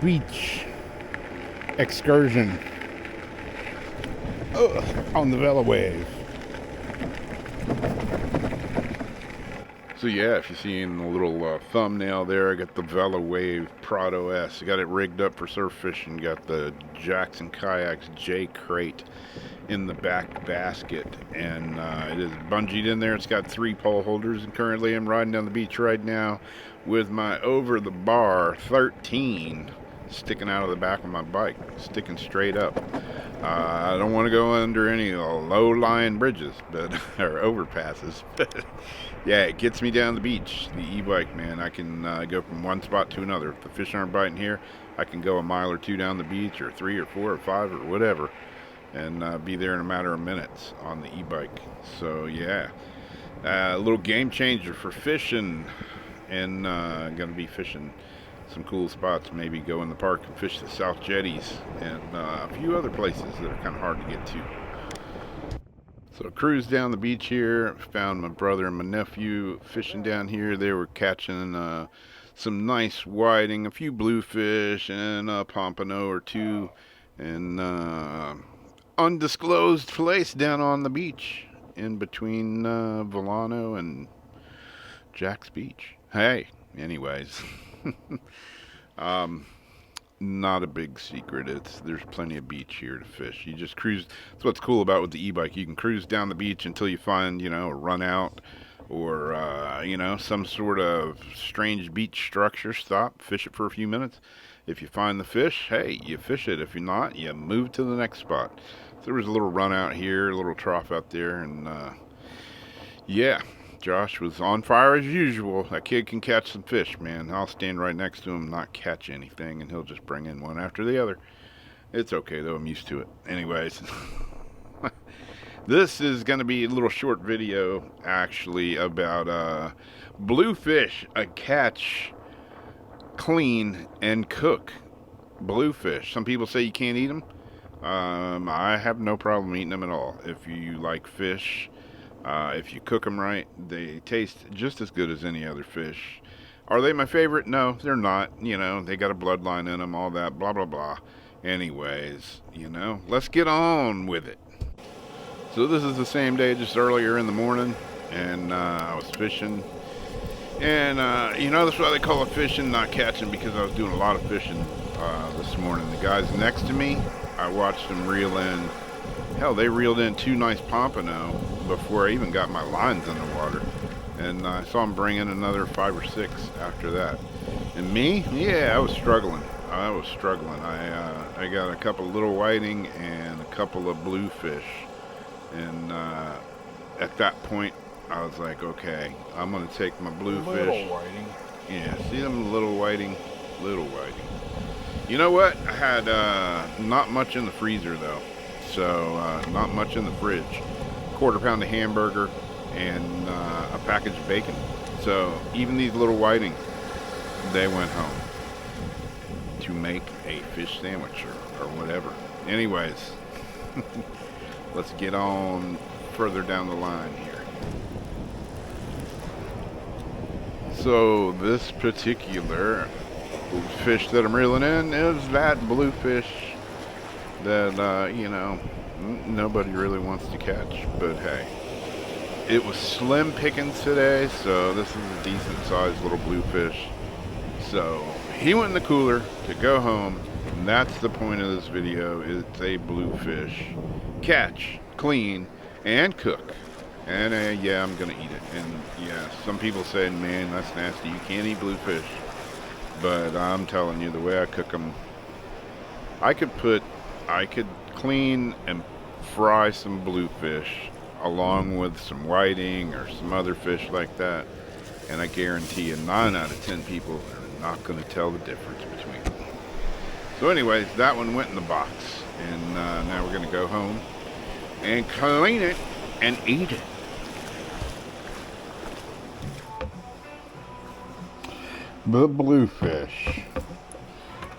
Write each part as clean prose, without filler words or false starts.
beach excursion on the Velowave. So yeah, if you see in the little thumbnail there, I got the Velowave Prado S. I got it rigged up for surf fishing. Got the Jackson Kayaks J crate in the back basket, and it is bungeed in there. It's got 3 pole holders, and currently I'm riding down the beach right now with my over the bar 13 sticking out of the back of my bike, sticking straight up. I don't want to go under any low-lying bridges, but or overpasses. But yeah, it gets me down the beach. The e-bike, man, I can go from one spot to another. If the fish aren't biting here, I can go a mile or 2 down the beach, or 3 or 4 or 5 or whatever, and be there in a matter of minutes on the e-bike. So yeah, a little game changer for fishing, and gonna be fishing some cool spots. Maybe go in the park and fish the South Jetties and a few other places that are kind of hard to get to. So cruise down the beach here, found my brother and my nephew fishing down here. They were catching some nice whiting, a few bluefish, and a pompano or 2, and undisclosed place down on the beach in between Volano and Jack's Beach. Hey, anyways. Not a big secret. There's plenty of beach here to fish. You just cruise. That's what's cool about with the e-bike. You can cruise down the beach until you find, a run out or some sort of strange beach structure. Stop, fish it for a few minutes. If you find the fish, hey, you fish it. If you're not, you move to the next spot. So there was a little run out here, a little trough out there, and yeah, Josh was on fire as usual. That kid can catch some fish, man. I'll stand right next to him, not catch anything, and he'll just bring in one after the other. It's okay, though. I'm used to it. Anyways, this is going to be a little short video, actually, about bluefish, a catch, clean, and cook bluefish. Some people say you can't eat them. I have no problem eating them at all. If you like fish, if you cook them right, they taste just as good as any other fish. Are they my favorite? No, they're not. They got a bloodline in them, all that, blah, blah, blah. Anyways, let's get on with it. So this is the same day, just earlier in the morning, and I was fishing. And, that's why they call it fishing, not catching, because I was doing a lot of fishing this morning. The guys next to me, I watched them reel in. Hell, they reeled in 2 nice pompano before I even got my lines in the water. And I saw them bring in another 5 or 6 after that. And me? Yeah, I was struggling. I got a couple little whiting and a couple of bluefish. And at that point, I was like, okay, I'm going to take my bluefish. Little whiting. Yeah, see them little whiting? Little whiting. You know what? I had not much in the freezer, though. So, not much in the fridge. 1/4 pound of hamburger and a package of bacon. So, even these little whiting, they went home to make a fish sandwich or whatever. Anyways, let's get on further down the line here. So, this particular fish that I'm reeling in is that bluefish that, nobody really wants to catch, but hey, it was slim pickings today, so this is a decent sized little bluefish. So he went in the cooler to go home, and that's the point of this video. It's a bluefish catch, clean, and cook. And yeah, I'm gonna eat it. And yeah, some people say, man, that's nasty, you can't eat bluefish. But I'm telling you, the way I cook them, I could clean and fry some bluefish along with some whiting or some other fish like that, and I guarantee you 9 out of 10 people are not going to tell the difference between them. So anyways, that one went in the box, and now we're going to go home and clean it and eat it. The bluefish.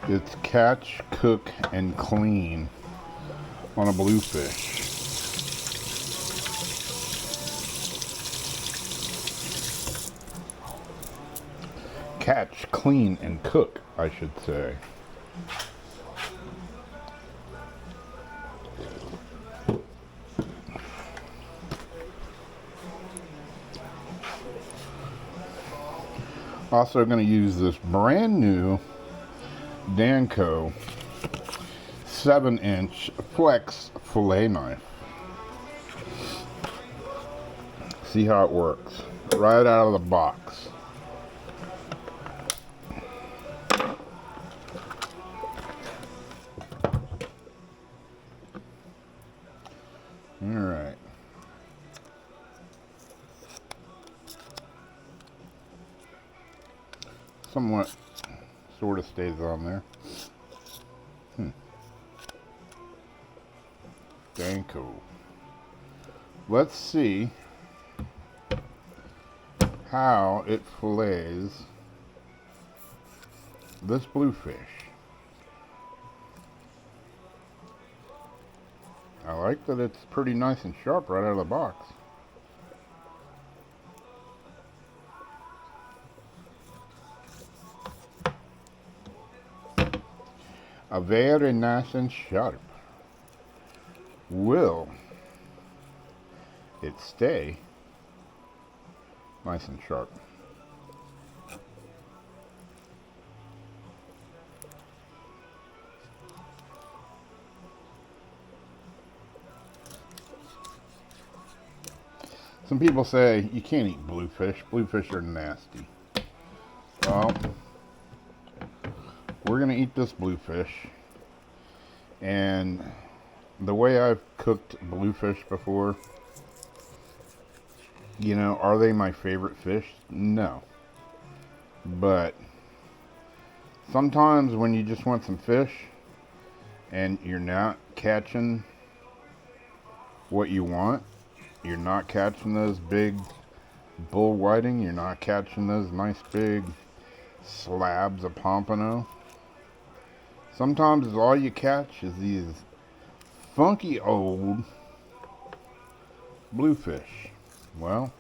It's catch, cook, and clean on a bluefish. Catch, clean, and cook, I should say. Also going to use this brand new Danco 7-inch flex fillet knife. See how it works right out of the box. All right. Somewhat sort of stays on there. Danco. Let's see how it fillets this bluefish. I like that it's pretty nice and sharp right out of the box. A very nice and sharp. Will it stay nice and sharp? Some people say you can't eat bluefish. Bluefish are nasty. Well, we're going to eat this bluefish. And the way I've cooked bluefish before, you know, are they my favorite fish? No. But sometimes when you just want some fish and you're not catching what you want, you're not catching those big bull whiting, you're not catching those nice big slabs of pompano. Sometimes all you catch is these funky old bluefish. Well,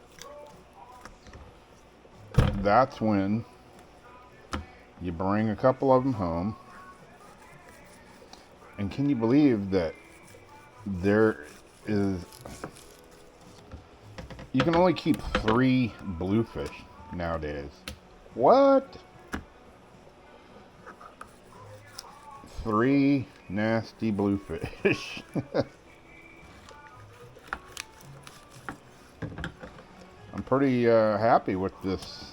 that's when you bring a couple of them home. And can you believe that there is... You can only keep 3 bluefish nowadays. What? 3 nasty bluefish. I'm pretty happy with this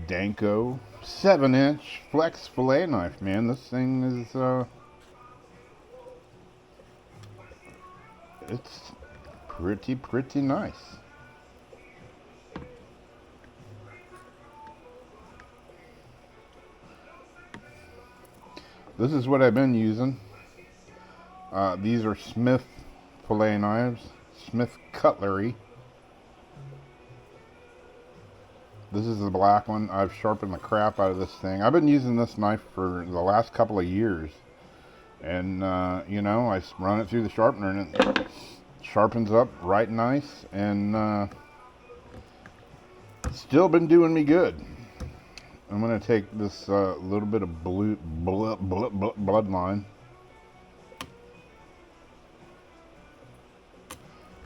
Danco 7-inch flex fillet knife, man. This thing is it's pretty nice. This is what I've been using. These are Smith fillet knives, Smith cutlery. This is the black one. I've sharpened the crap out of this thing. I've been using this knife for the last couple of years. And, you know, I run it through the sharpener and it sharpens up right nice. And still been doing me good. I'm going to take this little bit of bloodline.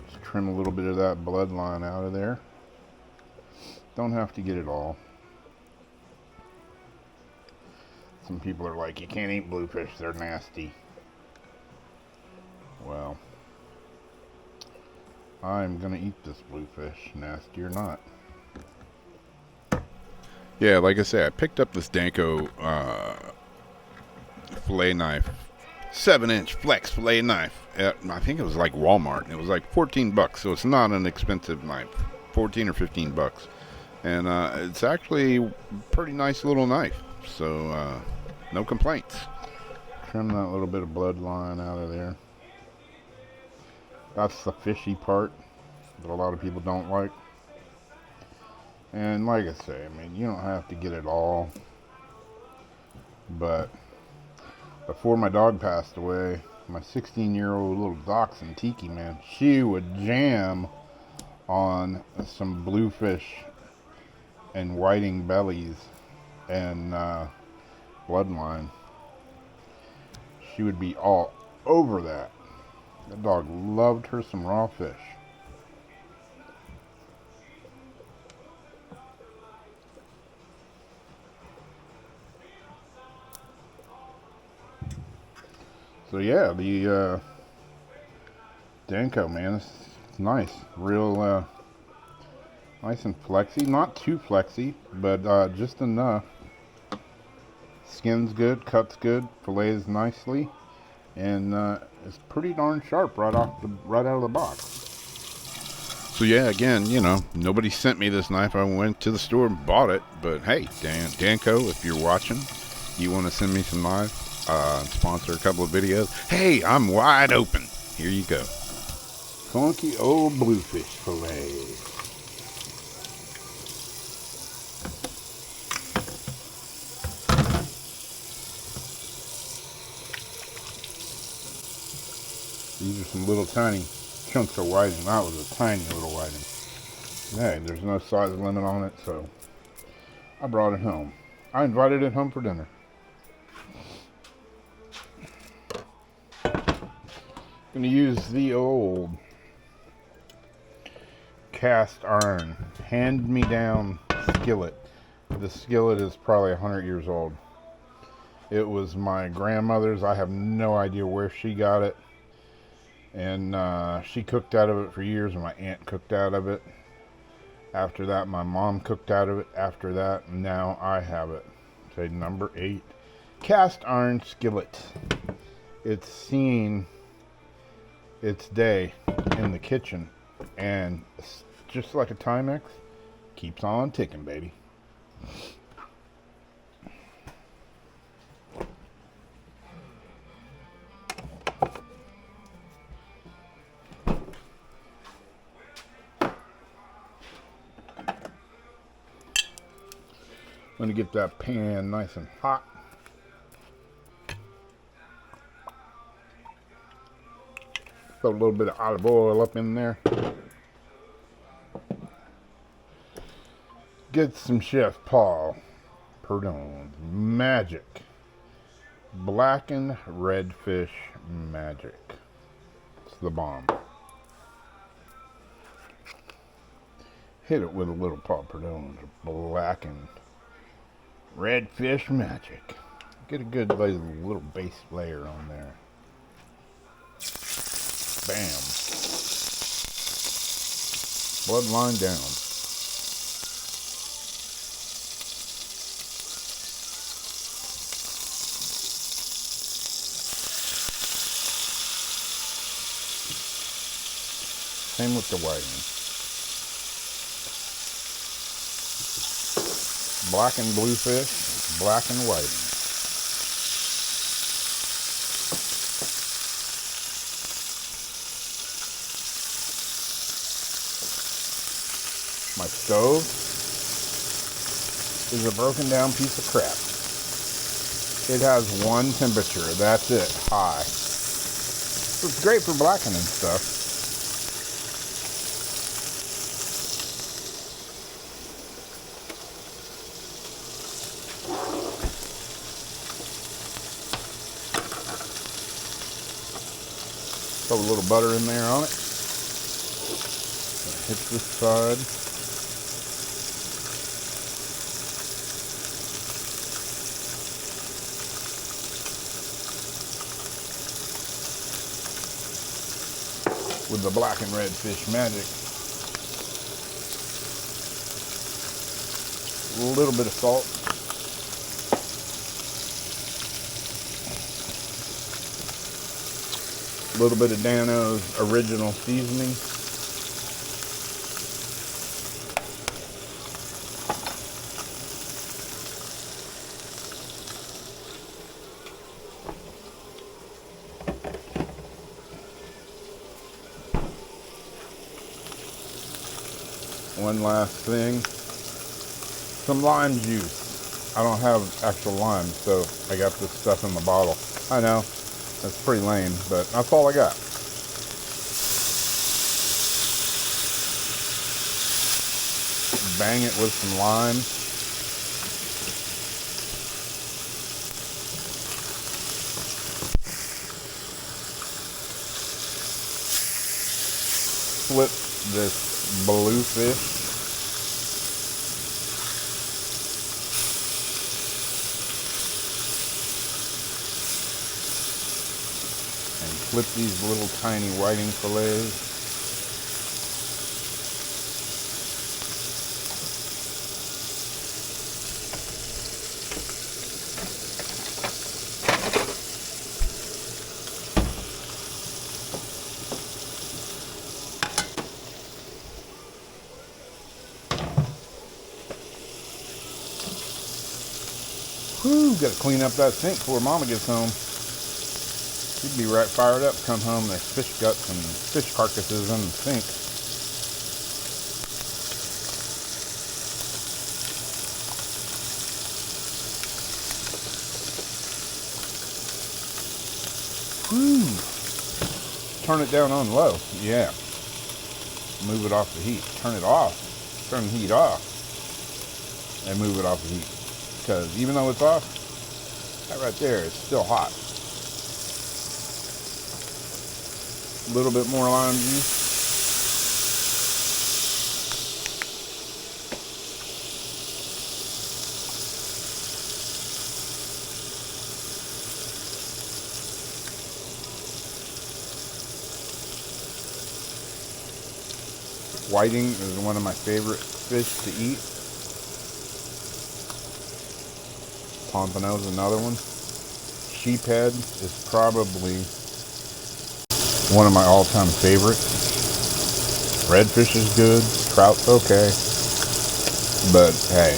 Just trim a little bit of that bloodline out of there. Don't have to get it all. Some people are like, you can't eat bluefish, they're nasty. Well, I'm gonna eat this bluefish, nasty or not. Yeah, like I say, I picked up this Danco fillet knife, 7-inch flex fillet knife. I think it was like Walmart. It was like $14, so it's not an expensive knife, 14 or 15 bucks. And it's actually a pretty nice little knife, so no complaints. Trim that little bit of bloodline out of there. That's the fishy part that a lot of people don't like. And like I say, I mean, you don't have to get it all. But before my dog passed away, my 16-year-old little dachshund, Tiki, man, she would jam on some bluefish and whiting bellies and bloodline. she would be all over that. That dog loved her some raw fish. So yeah, the Danko, man, it's nice. Real nice and flexy. Not too flexy, but just enough. Skin's good, cut's good, fillets nicely, and it's pretty darn sharp right out of the box. So yeah, again, you know, nobody sent me this knife. I went to the store and bought it. But hey, Danko, if you're watching, you want to send me some knives, sponsor a couple of videos. Hey, I'm wide open. Here you go. Funky old bluefish fillet. These are some little tiny chunks of whiting. That was a tiny little whiting. Hey, there's no size limit on it, so I brought it home. I invited it home for dinner. Gonna use the old cast iron hand-me-down skillet. The skillet is probably 100 years old. It was my grandmother's. I have no idea where she got it. And she cooked out of it for years, and my aunt cooked out of it. After that, my mom cooked out of it. After that, now I have it. Say number 8. Cast iron skillet. It's seen its day in the kitchen, and just like a Timex, keeps on ticking, baby. I'm going to get that pan nice and hot. Throw a little bit of olive oil up in there. Get some Chef Paul Perdon's magic. Blackened redfish magic. It's the bomb. Hit it with a little Paul Perdon's blackened redfish magic. Get a good little base layer on there. Bam. Bloodline down. Same with the whiting. Black and bluefish, black and whiting. My stove is a broken down piece of crap. It has one temperature, that's it, high. So it's great for blackening stuff. Throw a little butter in there on it. Hit this side. With the black and red fish magic. A little bit of salt. A little bit of Dano's original seasoning. One last thing, some lime juice. I don't have actual lime, so I got this stuff in the bottle. I know, that's pretty lame, but that's all I got. Bang it with some lime. flip this bluefish. And flip these little tiny whiting fillets. Whew, gotta clean up that sink before Mama gets home. She'd be right fired up, come home, there's fish guts and fish carcasses in the sink. Whew. Turn it down on low, yeah. Move it off the heat. Turn it off. Turn the heat off. And move it off the heat. Because even though it's off, that right there is still hot. A little bit more lime juice. Whiting is one of my favorite fish to eat. Pompano is another one. Sheephead is probably one of my all-time favorites. Redfish is good. Trout's okay. But hey,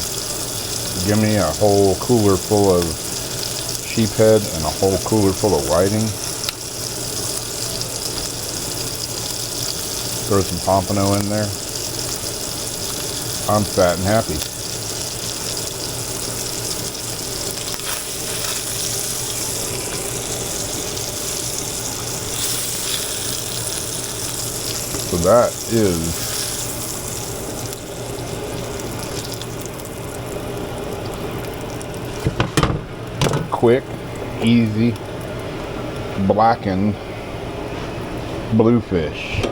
give me a whole cooler full of sheephead and a whole cooler full of whiting. Throw some pompano in there. I'm fat and happy. So that is quick, easy, blackened bluefish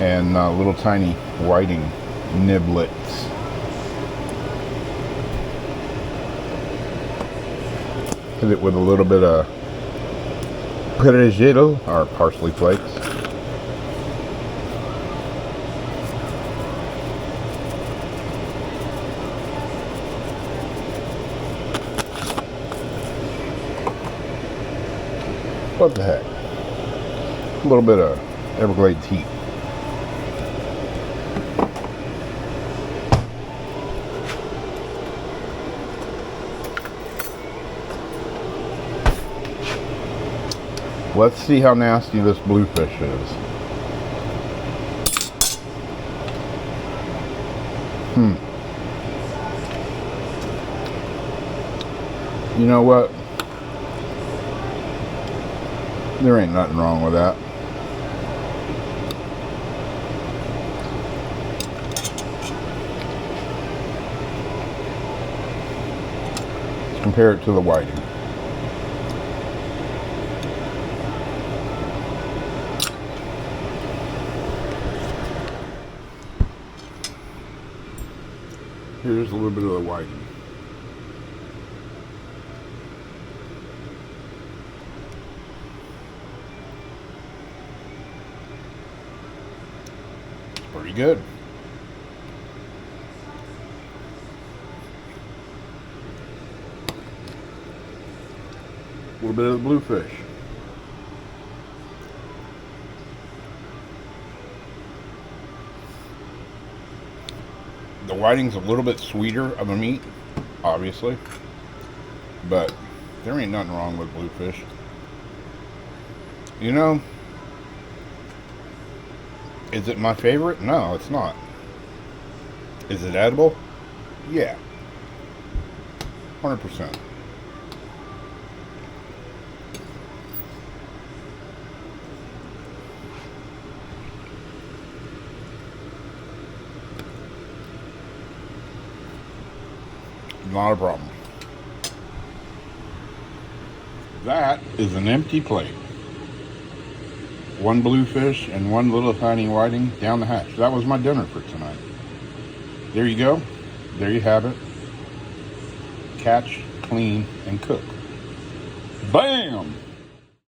and little tiny whiting niblets. Hit it with a little bit of perejil or parsley flakes. What the heck? A little bit of Everglades heat. Let's see how nasty this bluefish is. You know what? There ain't nothing wrong with that. Let's compare it to the whiting. Here's a little bit of the whiting. Pretty good. A little bit of the bluefish. The whiting's a little bit sweeter of a meat, obviously, but there ain't nothing wrong with bluefish. You know, is it my favorite? No, it's not. Is it edible? Yeah. 100%. Not a problem. That is an empty plate. one bluefish and one little tiny whiting down the hatch. That was my dinner for tonight. There you go. There you have it. Catch, clean, and cook. Bam!